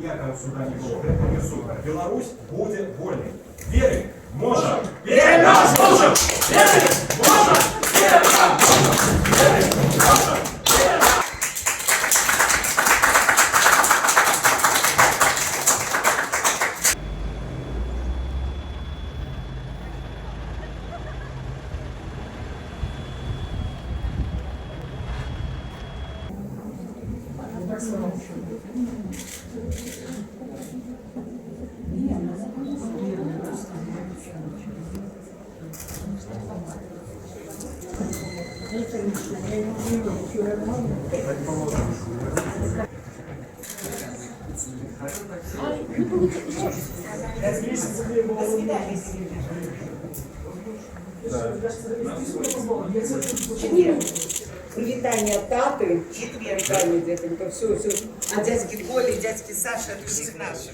ніякого суда не було. Білорусь буде вольною. Віримо, можемо, переможемо! Віримо, можемо, переможемо! Віримо, можемо! Привітання тати, привітання дітям, то все. А дядьки Колі, дядьки Саші, от усіх наших.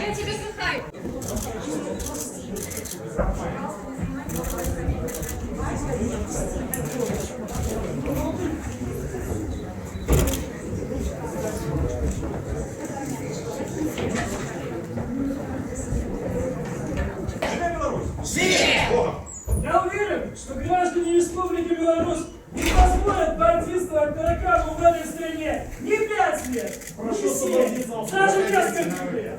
Я тебе кохаю. Я уверен, что граждане Республики Беларусь не позволят бандитствовать таракану в этой стране ни 5 лет, ни 7, даже несколько лет.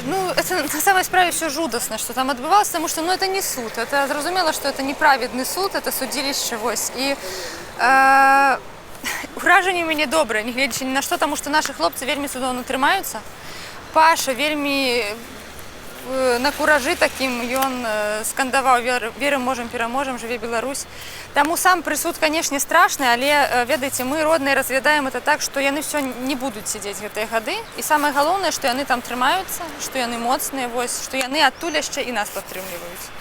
Ну, это на самой справе все жудасне, що там відбувалося, тому що це не суд. Це зрозуміло, що це неправедний суд, це судилище ось. І ураження мені добре, не глядячи ні на що, тому що наші хлопці вельми судовно тримаються. Паша вельми на куражі таким, ён скандаваў «Верым, можем, пераможем, жыве Беларусь». Таму сам прысуд, канешне, страшны, але, ведаеце, мы, родныя, разглядаем это так, што яны ўсё не будуць сядзець гэтыя гады. І самае галоўнае, што яны там трымаюцца, што яны моцныя, вось, што яны адтуль яшчэ і нас падтрымліваюць.